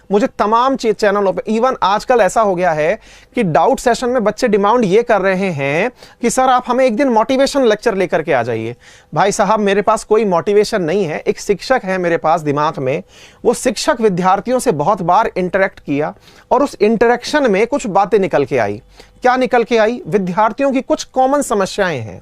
मुझे तमाम चैनलों पे, इवन आजकल ऐसा हो गया है कि डाउट सेशन में बच्चे डिमांड ये कर रहे हैं कि सर आप हमें एक दिन मोटिवेशन लेक्चर लेकर के आ जाइए। भाई साहब मेरे पास कोई मोटिवेशन नहीं है, एक शिक्षक है मेरे पास दिमाग में, वो शिक्षक विद्यार्थियों से बहुत बार इंटरेक्ट किया और उस इंटरेक्शन में कुछ बातें निकल के आई। क्या निकल के आई? विद्यार्थियों की कुछ कॉमन समस्याएं हैं।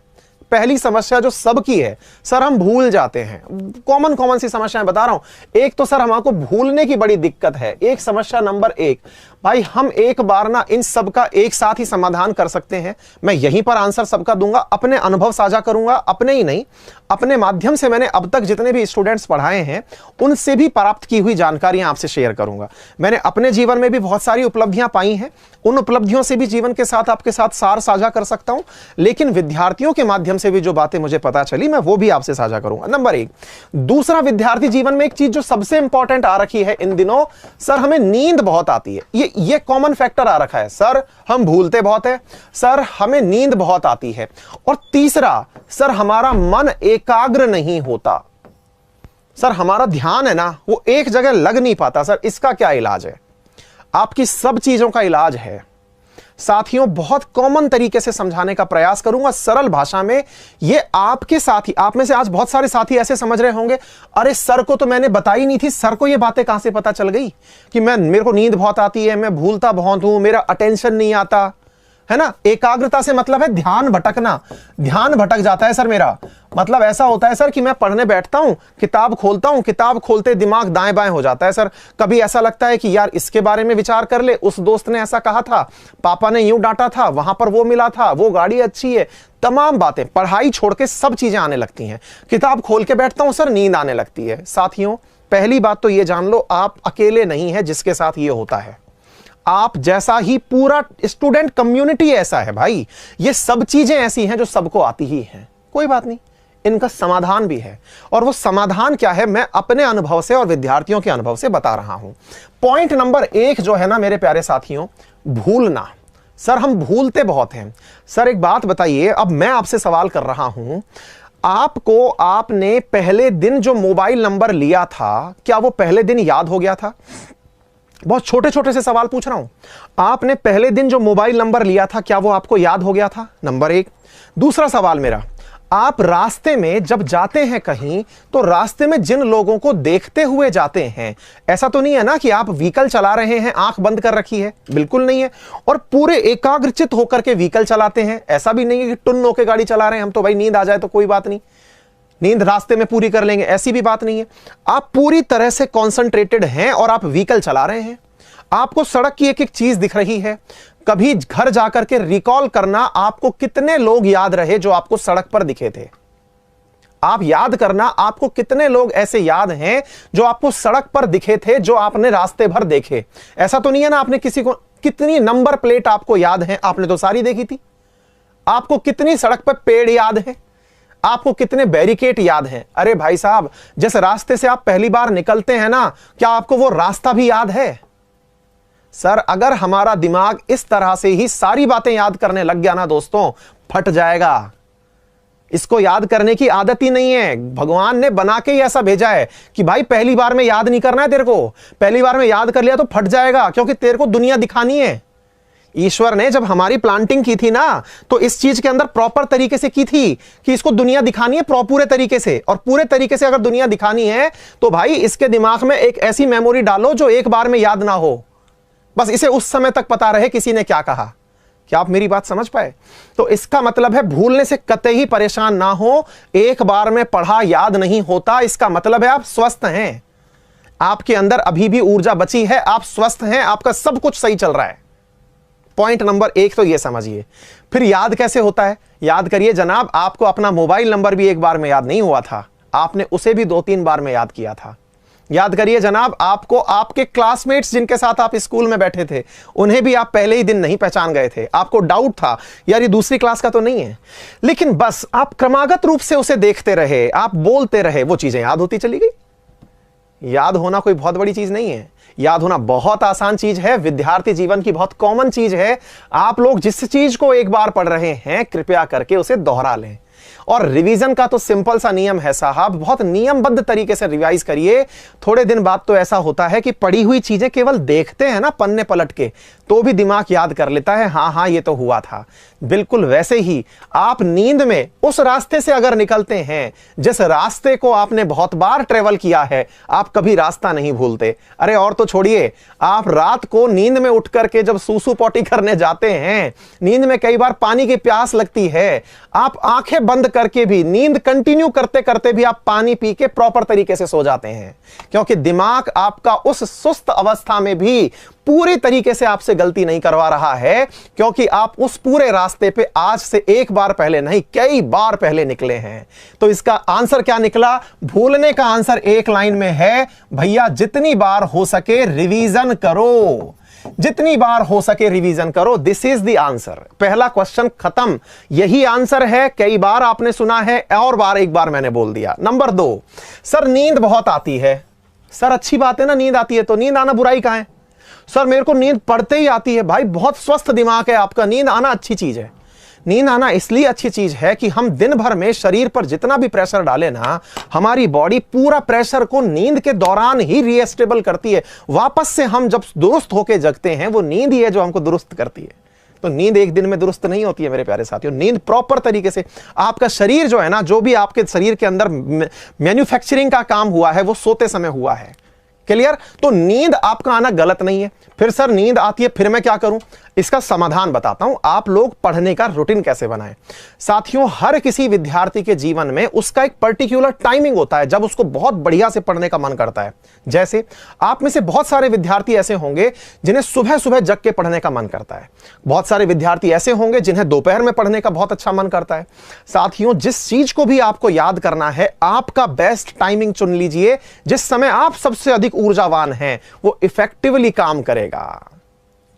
पहली समस्या जो सबकी है, सर हम भूल जाते हैं। कॉमन सी समस्याएं बता रहा हूं। एक तो सर हमको भूलने की बड़ी दिक्कत है, एक समस्या नंबर एक। भाई हम एक बार ना इन सब का एक साथ ही समाधान कर सकते हैं। मैं यहीं पर आंसर सबका दूंगा, अपने अनुभव साझा करूंगा, अपने ही नहीं अपने माध्यम से मैंने अब तक जितने भी स्टूडेंट्स पढ़ाए हैं उनसे भी प्राप्त की हुई जानकारियां आपसे शेयर करूंगा। मैंने अपने जीवन में भी बहुत सारी उपलब्धियां पाई हैं, उन उपलब्धियों से भी जीवन के साथ आपके साथ सार साझा कर सकता हूं, लेकिन विद्यार्थियों के माध्यम से भी जो बातें मुझे पता चली मैं वो भी आपसे साझा करूंगा। नंबर एक। दूसरा, विद्यार्थी जीवन में एक चीज जो सबसे इंपॉर्टेंट आ रखी है इन दिनों, सर हमें नींद बहुत आती है। ये कॉमन फैक्टर आ रखा है। सर हम भूलते बहुत है, सर हमें नींद बहुत आती है। और तीसरा, सर हमारा मन एकाग्र नहीं होता। सर हमारा ध्यान है ना वो एक जगह लग नहीं पाता। सर इसका क्या इलाज है? आपकी सब चीजों का इलाज है साथियों। बहुत कॉमन तरीके से समझाने का प्रयास करूंगा, सरल भाषा में। ये आपके साथी, आप में से आज बहुत सारे साथी ऐसे समझ रहे होंगे, अरे सर को तो मैंने बताई नहीं थी, सर को ये बातें कहां से पता चल गई कि मेरे को नींद बहुत आती है, मैं भूलता बहुत हूं, मेरा अटेंशन नहीं आता है ना। एकाग्रता से मतलब है ध्यान भटकना। ध्यान भटक जाता है सर मेरा। मतलब ऐसा होता है सर कि मैं पढ़ने बैठता हूं, किताब खोलता हूं, किताब खोलते दिमाग दाएं बाएं हो जाता है सर। कभी ऐसा लगता है कि यार इसके बारे में विचार कर ले, उस दोस्त ने ऐसा कहा था, पापा ने यूं डांटा था, वहां पर वो मिला था, वो गाड़ी अच्छी है, तमाम बातें, पढ़ाई छोड़ के सब चीजें आने लगती हैं। किताब खोल के बैठता हूं सर, नींद आने लगती है। साथियों पहली बात तो ये जान लो, आप अकेले नहीं है जिसके साथ ये होता है। आप जैसा ही पूरा स्टूडेंट कम्युनिटी ऐसा है भाई। ये सब चीजें ऐसी हैं जो सबको आती ही हैं। कोई बात नहीं, इनका समाधान भी है। और वो समाधान क्या है मैं अपने अनुभव से और विद्यार्थियों के अनुभव से बता रहा हूं। पॉइंट नंबर एक जो है ना मेरे प्यारे साथियों, भूलना। सर हम भूलते बहुत हैं। सर एक बात बताइए, अब मैं आपसे सवाल कर रहा हूं, आपको आपने पहले दिन जो मोबाइल नंबर लिया था, क्या वो पहले दिन याद हो गया था? बहुत छोटे छोटे से सवाल पूछ रहा हूं। आपने पहले दिन जो मोबाइल नंबर लिया था, क्या वो आपको याद हो गया था? नंबर एक। दूसरा सवाल मेरा, आप रास्ते में जब जाते हैं कहीं, तो रास्ते में जिन लोगों को देखते हुए जाते हैं, ऐसा तो नहीं है ना कि आप व्हीकल चला रहे हैं आंख बंद कर रखी है, बिल्कुल नहीं है, और पूरे एकाग्रचित होकर के व्हीकल चलाते हैं, ऐसा भी नहीं है कि टुन होकर गाड़ी चला रहे हैं हम, तो भाई नींद आ जाए तो कोई बात नहीं, नींद रास्ते में पूरी कर लेंगे, ऐसी भी बात नहीं है। आप पूरी तरह से कॉन्सेंट्रेटेड हैं और आप व्हीकल चला रहे हैं। आपको सड़क की एक एक चीज दिख रही है। कभी घर जाकर के रिकॉल करना, आपको कितने लोग याद रहे जो आपको सड़क पर दिखे थे। आप याद करना, आपको कितने लोग ऐसे याद हैं जो आपको सड़क पर दिखे थे, जो आपने रास्ते भर देखे। ऐसा तो नहीं है ना आपने किसी को, कितनी नंबर प्लेट आपको याद है? आपने तो सारी देखी थी। आपको कितनी सड़क पर पेड़ याद है? आपको कितने बैरिकेड याद हैं? अरे भाई साहब, जिस रास्ते से आप पहली बार निकलते हैं ना, क्या आपको वो रास्ता भी याद है? सर अगर हमारा दिमाग इस तरह से ही सारी बातें याद करने लग गया ना दोस्तों, फट जाएगा। इसको याद करने की आदत ही नहीं है। भगवान ने बना के ही ऐसा भेजा है कि भाई पहली बार में याद नहीं करना है तेरे को, पहली बार में याद कर लिया तो फट जाएगा, क्योंकि तेरे को दुनिया दिखानी है। ईश्वर ने जब हमारी प्लांटिंग की थी ना, तो इस चीज के अंदर प्रॉपर तरीके से की थी कि इसको दुनिया दिखानी है पूरे तरीके से, और पूरे तरीके से अगर दुनिया दिखानी है तो भाई इसके दिमाग में एक ऐसी मेमोरी डालो जो एक बार में याद ना हो, बस इसे उस समय तक पता रहे किसी ने क्या कहा। क्या आप मेरी बात समझ पाए? तो इसका मतलब है भूलने से कतई परेशान ना हो। एक बार में पढ़ा याद नहीं होता, इसका मतलब है आप स्वस्थ हैं, आपके अंदर अभी भी ऊर्जा बची है, आप स्वस्थ हैं, आपका सब कुछ सही चल रहा है। पॉइंट नंबर एक तो ये समझिए। फिर याद कैसे होता है? याद करिए जनाब, आपको अपना मोबाइल नंबर भी एक बार में याद नहीं हुआ था, आपने उसे भी 2-3 बार में याद किया था। याद करिए जनाब, आपको आपके क्लासमेट्स जिनके साथ आप स्कूल में बैठे थे, उन्हें भी आप पहले ही दिन नहीं पहचान गए थे। आपको डाउट था यार ये दूसरी क्लास का तो नहीं है, लेकिन बस आप क्रमागत रूप से उसे देखते रहे, आप बोलते रहे, वो चीजें याद होती चली गई। याद होना कोई बहुत बड़ी चीज नहीं है, याद होना बहुत आसान चीज है, विद्यार्थी जीवन की बहुत कॉमन चीज है। आप लोग जिस चीज को एक बार पढ़ रहे हैं, कृपया करके उसे दोहरा लें। और रिवीजन का तो सिंपल सा नियम है साहब, बहुत नियमबद्ध तरीके से रिवाइज करिए। थोड़े दिन बाद तो ऐसा होता है कि पढ़ी हुई चीजें केवल देखते हैं ना पन्ने पलट के, तो भी दिमाग याद कर लेता है, हाँ हाँ ये तो हुआ था। बिल्कुल वैसे ही आप नींद में उस रास्ते से अगर निकलते हैं जिस रास्ते को आपने बहुत बार ट्रेवल किया है, आप कभी रास्ता नहीं भूलते। अरे और तो छोड़िए, आप रात को नींद में उठ करके जब सूसू पॉटी करने जाते हैं, नींद में कई बार पानी की प्यास लगती है, आप आंखें बंद करके भी नींद कंटिन्यू करते करते भी आप पानी पी के प्रॉपर तरीके से सो जाते हैं, क्योंकि दिमाग आपका उस सुस्त अवस्था में भी पूरी तरीके से आपसे गलती नहीं करवा रहा है, क्योंकि आप उस पूरे रास्ते पे आज से एक बार पहले नहीं कई बार पहले निकले हैं। तो इसका आंसर क्या निकला? भूलने का आंसर एक लाइन में है, भैया जितनी बार हो सके रिवीजन करो, जितनी बार हो सके रिवीजन करो। This is the answer. पहला क्वेश्चन खत्म, यही आंसर है। कई बार आपने सुना है और बार एक बार मैंने बोल दिया। नंबर 2, सर नींद बहुत आती है। सर अच्छी बात है ना, नींद आती है तो नींद आना बुराई कहां है? सर मेरे को नींद पड़ते ही आती है। भाई बहुत स्वस्थ दिमाग है आपका, नींद आना अच्छी चीज है। नींद आना इसलिए अच्छी चीज है कि हम दिन भर में शरीर पर जितना भी प्रेशर डालें ना, हमारी बॉडी पूरा प्रेशर को नींद के दौरान ही रीएस्टेबल करती है। वापस से हम जब दुरुस्त होकर जगते हैं, वो नींद ही है जो हमको दुरुस्त करती है। तो नींद एक दिन में दुरुस्त नहीं होती है मेरे प्यारे साथियों। नींद प्रॉपर तरीके से आपका शरीर जो है ना, जो भी आपके शरीर के अंदर मैन्युफैक्चरिंग का काम हुआ है, वो सोते समय हुआ है। क्लियर? तो नींद आपका आना गलत नहीं है। फिर सर नींद आती है, फिर मैं क्या करूं? इसका समाधान बताता हूं। आप लोग पढ़ने का रूटीन कैसे बनाएं। साथियों, हर किसी विद्यार्थी के जीवन में उसका एक पर्टिकुलर टाइमिंग होता है जब उसको बहुत बढ़िया से पढ़ने का मन करता है। जैसे आप में से बहुत सारे विद्यार्थी ऐसे होंगे जिन्हें सुबह सुबह जग के पढ़ने का मन करता है। बहुत सारे विद्यार्थी ऐसे होंगे जिन्हें दोपहर में पढ़ने का बहुत अच्छा मन करता है। साथियों, जिस चीज को भी आपको याद करना है, आपका बेस्ट टाइमिंग चुन लीजिए। जिस समय आप सबसे अधिक ऊर्जावान हैं, वो इफेक्टिवली काम करेगा।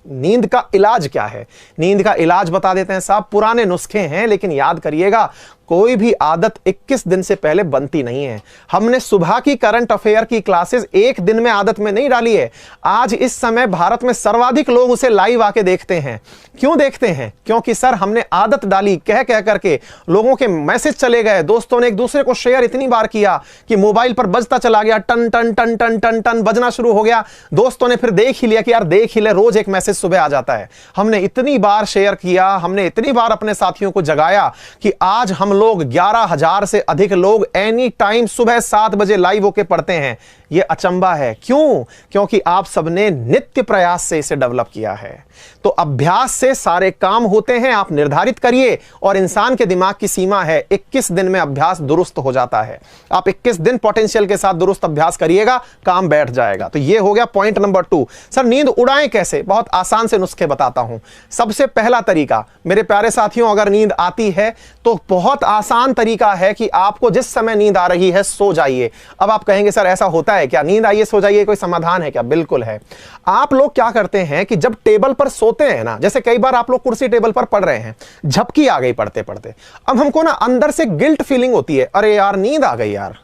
नींद का इलाज क्या है? नींद का इलाज बता देते हैं साहब। पुराने नुस्खे हैं, लेकिन याद करिएगा, कोई भी आदत 21 दिन से पहले बनती नहीं है। हमने सुबह की करंट अफेयर की क्लासेस एक दिन में आदत में नहीं डाली है। आज इस समय भारत में सर्वाधिक लोग उसे लाइव आके देखते हैं। क्यों देखते हैं? क्योंकि सर हमने आदत डाली, कह कह करके लोगों के मैसेज चले गए, दोस्तों ने एक दूसरे को शेयर इतनी बार किया कि मोबाइल पर बजता चला गया, टन टन टन टन टन टन बजना शुरू हो गया। दोस्तों ने फिर देख ही लिया कि यार देख ही ले, रोज एक मैसेज सुबह आ जाता है। हमने इतनी बार शेयर किया, हमने इतनी बार अपने साथियों को जगाया कि आज हम लोग 11,000 से अधिक लोग एनी टाइम सुबह 7 बजे लाइव होके पढ़ते हैं। यह अचंबा है। क्यों? क्योंकि आप सबने नित्य प्रयास से इसे डेवलप किया है। तो अभ्यास से सारे काम होते हैं। आप निर्धारित करिए, और इंसान के दिमाग की सीमा है 21 दिन में अभ्यास दुरुस्त हो जाता है। आप 21 दिन पोटेंशियल के साथ दुरुस्त अभ्यास करिएगा, काम बैठ जाएगा। तो यह हो गया पॉइंट नंबर 2। सर नींद उड़ाएं कैसे? बहुत आसान से नुस्खे बताता हूं। सबसे पहला तरीका मेरे प्यारे साथियों, अगर नींद आती है तो बहुत आसान तरीका है कि आपको जिस समय नींद आ रही है सो जाइए। अब आप कहेंगे सर ऐसा होता है क्या? नींद आइए सो जाइए, कोई समाधान है क्या? बिल्कुल है। आप लोग क्या करते हैं कि जब टेबल पर सोते हैं ना, जैसे कई बार आप लोग कुर्सी टेबल पर पढ़ रहे हैं, झपकी आ गई पढ़ते पढ़ते, अब हमको ना अंदर से गिल्ट फीलिंग होती है, अरे यार नींद आ गई यार।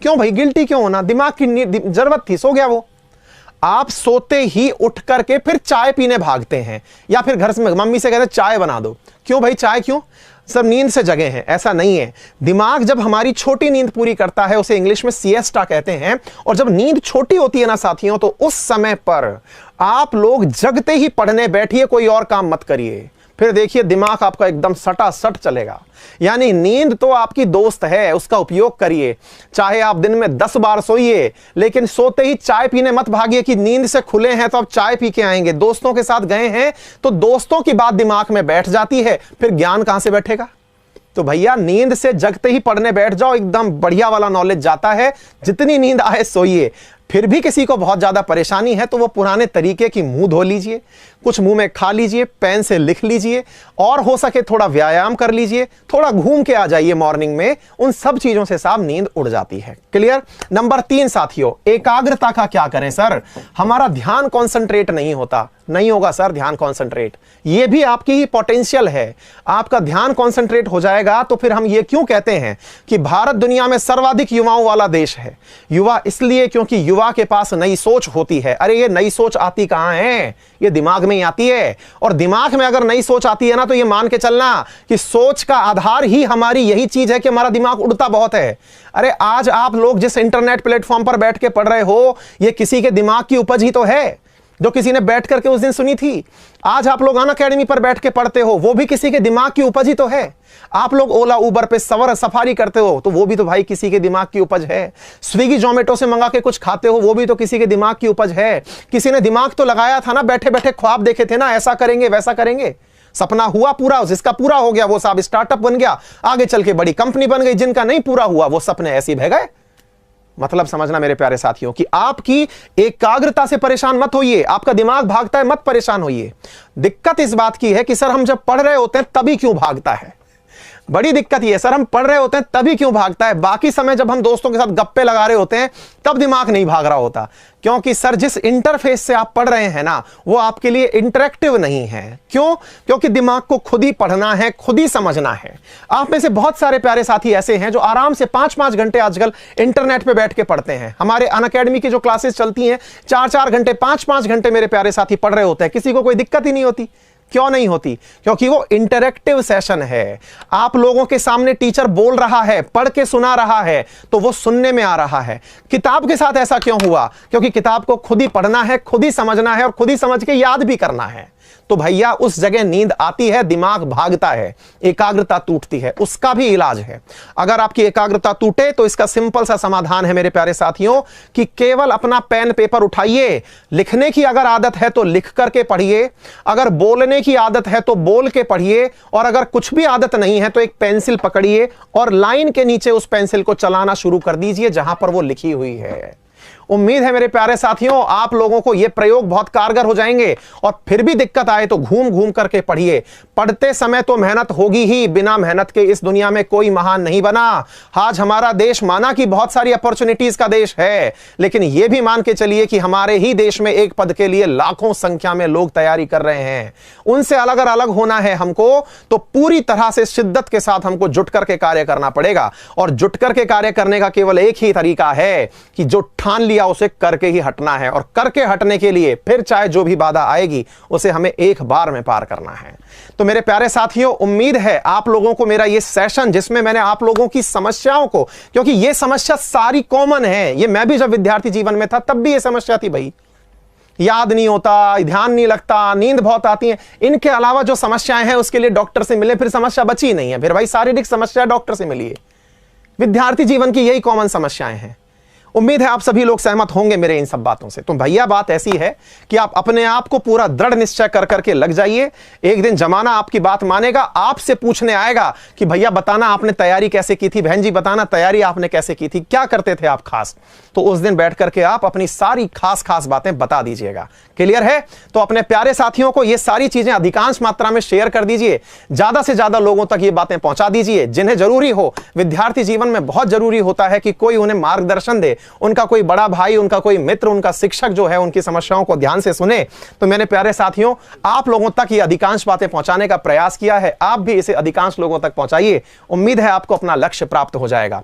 क्यों भाई गिल्टी क्यों होना? दिमाग की जरूरत थी, सो गया वो। आप सोते ही उठ करके फिर चाय पीने भागते हैं, या फिर घर से मम्मी से कहते हैं चाय बना दो। क्यों भाई चाय क्यों? सब नींद से जगे हैं। ऐसा नहीं है। दिमाग जब हमारी छोटी नींद पूरी करता है, उसे इंग्लिश में सिएस्टा कहते हैं, और जब नींद छोटी होती है ना साथियों, तो उस समय पर आप लोग जगते ही पढ़ने बैठिए, कोई और काम मत करिए। फिर देखिए दिमाग आपका एकदम सटासट चलेगा। यानी नींद तो आपकी दोस्त है, उसका उपयोग करिए। चाहे आप दिन में 10 बार सोइए, लेकिन सोते ही चाय पीने मत भागिए कि नींद से खुले हैं तो अब चाय पी के आएंगे। दोस्तों के साथ गए हैं तो दोस्तों की बात दिमाग में बैठ जाती है, फिर ज्ञान कहां से बैठेगा? तो भैया नींद से जगते ही पढ़ने बैठ जाओ, एकदम बढ़िया वाला नॉलेज जाता है। जितनी नींद आए सोइए। फिर भी किसी को बहुत ज्यादा परेशानी है तो वो पुराने तरीके की मुंह धो लीजिए, कुछ मुंह में खा लीजिए, पेन से लिख लीजिए, और हो सके थोड़ा व्यायाम कर लीजिए, थोड़ा घूम के आ जाइए मॉर्निंग में। उन सब चीजों से साहब नींद उड़ जाती है। क्लियर? नंबर 3 साथियों, एकाग्रता का क्या करें? सर हमारा ध्यान कॉन्सेंट्रेट नहीं होता। नहीं होगा सर ध्यान कॉन्सेंट्रेट, ये भी आपकी ही पोटेंशियल है। आपका ध्यान कॉन्सेंट्रेट हो जाएगा तो फिर हम ये क्यों कहते हैं कि भारत दुनिया में सर्वाधिक युवाओं वाला देश है? युवा इसलिए क्योंकि युवा युवा के पास नई सोच होती है। अरे ये नई सोच आती कहां है, ये दिमाग में ही आती है। और दिमाग में अगर नई सोच आती है ना, तो ये मान के चलना कि सोच का आधार ही हमारी यही चीज है कि हमारा दिमाग उड़ता बहुत है। अरे आज आप लोग जिस इंटरनेट प्लेटफॉर्म पर बैठ के पढ़ रहे हो, ये किसी के दिमाग की उपज ही तो है, जो किसी ने बैठ करके उस दिन सुनी थी। आज आप लोग अनअकैडमी पर बैठ के पढ़ते हो, वो भी किसी के दिमाग की उपज ही तो है। आप लोग ओला उबर पे सफारी करते हो, तो वो भी तो भाई किसी के दिमाग की उपज है। स्विगी जोमेटो से मंगा के कुछ खाते हो, वो भी तो किसी के दिमाग की उपज है। किसी ने दिमाग तो लगाया था ना, बैठे बैठे ख्वाब देखे थे ना, ऐसा करेंगे वैसा करेंगे, सपना हुआ पूरा, जिसका पूरा हो गया वो साहब स्टार्टअप बन गया, आगे चल के बड़ी कंपनी बन गई। जिनका नहीं पूरा हुआ वो सपने ऐसे बह गए। मतलब समझना मेरे प्यारे साथियों कि आपकी एकाग्रता से परेशान मत होइए, आपका दिमाग भागता है मत परेशान होइए। दिक्कत इस बात की है कि सर हम जब पढ़ रहे होते हैं तभी क्यों भागता है। बड़ी दिक्कत ये है, सर हम पढ़ रहे होते हैं तभी क्यों भागता है, बाकी समय जब हम दोस्तों के साथ गप्पे लगा रहे होते हैं तब दिमाग नहीं भाग रहा होता। क्योंकि सर जिस इंटरफेस से आप पढ़ रहे हैं ना, वो आपके लिए इंटरेक्टिव नहीं है। क्यों? क्योंकि दिमाग को खुद ही पढ़ना है, खुद ही समझना है। आप में से बहुत सारे प्यारे साथी ऐसे हैं जो आराम से 5-5 घंटे आजकल इंटरनेट पे बैठ के पढ़ते हैं। हमारे अनअकैडमी की जो क्लासेस चलती हैं, 4-4 घंटे 5-5 घंटे मेरे प्यारे साथी पढ़ रहे होते हैं, किसी को कोई दिक्कत ही नहीं होती। क्यों नहीं होती? क्योंकि वो इंटरैक्टिव सेशन है। आप लोगों के सामने टीचर बोल रहा है, पढ़ के सुना रहा है, तो वो सुनने में आ रहा है। किताब के साथ ऐसा क्यों हुआ? क्योंकि किताब को खुद ही पढ़ना है, खुद ही समझना है और खुद ही समझ के याद भी करना है। तो भैया उस जगह नींद आती है, दिमाग भागता है, एकाग्रता टूटती है, उसका भी इलाज है। अगर आपकी एकाग्रता टूटे तो इसका सिंपल सा समाधान है मेरे प्यारे साथियों कि केवल अपना पेन पेपर उठाइए। लिखने की अगर आदत है तो लिख करके पढ़िए, अगर बोलने की आदत है तो बोल के पढ़िए, और अगर कुछ भी आदत नहीं है तो एक पेंसिल पकड़िए और लाइन के नीचे उस पेंसिल को चलाना शुरू कर दीजिए जहां पर वो लिखी हुई है। उम्मीद है मेरे प्यारे साथियों आप लोगों को ये प्रयोग बहुत कारगर हो जाएंगे। और फिर भी दिक्कत आए तो घूम घूम करके पढ़िए। पढ़ते समय तो मेहनत होगी ही, बिना मेहनत के इस दुनिया में कोई महान नहीं बना। आज हमारा देश माना कि बहुत सारी अपॉर्चुनिटीज का देश है, लेकिन यह भी मान के चलिए कि हमारे ही देश में एक पद के लिए लाखों संख्या में लोग तैयारी कर रहे हैं। उनसे अगर अलग होना है हमको, तो पूरी तरह से शिद्दत के साथ हमको जुट करके कार्य करना पड़ेगा। और जुट करके कार्य करने का केवल एक ही तरीका है कि जो ठान लिया उसे करके ही हटना है। और करके हटने के लिए फिर चाहे जो भी बाधा आएगी उसे हमें एक बार में पार करना है। तो मेरे प्यारे साथियों उम्मीद है आप लोगों को मेरा ये सेशन, जिसमें मैंने आप लोगों की समस्याओं को, क्योंकि ये समस्या सारी कॉमन है, ये मैं भी जब विद्यार्थी जीवन में था तब भी ये समस्या थी भाई। याद नहीं होता, ध्यान नहीं लगता, नींद बहुत आती है। इनके अलावा जो समस्याएं हैं उसके लिए डॉक्टर से मिले, फिर समस्या बची नहीं है। फिर भाई शारीरिक समस्या डॉक्टर से मिलिए। विद्यार्थी जीवन की यही कॉमन समस्याएं हैं। उम्मीद है आप सभी लोग सहमत होंगे मेरे इन सब बातों से। तो भैया बात ऐसी है कि आप अपने आप को पूरा दृढ़ निश्चय कर करके लग जाइए। एक दिन जमाना आपकी बात मानेगा, आपसे पूछने आएगा कि भैया बताना आपने तैयारी कैसे की थी, बहन जी बताना तैयारी आपने कैसे की थी, क्या करते थे आप खास। तो उस दिन बैठ करके आप अपनी सारी खास खास बातें बता दीजिएगा। क्लियर है? तो अपने प्यारे साथियों को ये सारी चीजें अधिकांश मात्रा में शेयर कर दीजिए, ज्यादा से ज्यादा लोगों तक ये बातें पहुंचा दीजिए जिन्हें जरूरी हो। विद्यार्थी जीवन में बहुत जरूरी होता है कि कोई उन्हें मार्गदर्शन दे, उनका कोई बड़ा भाई, उनका कोई मित्र, उनका शिक्षक जो है उनकी समस्याओं को ध्यान से सुने। तो मेरे प्यारे साथियों आप लोगों तक ये अधिकांश बातें पहुंचाने का प्रयास किया है, आप भी इसे अधिकांश लोगों तक पहुंचाइए। उम्मीद है आपको अपना लक्ष्य प्राप्त हो जाएगा।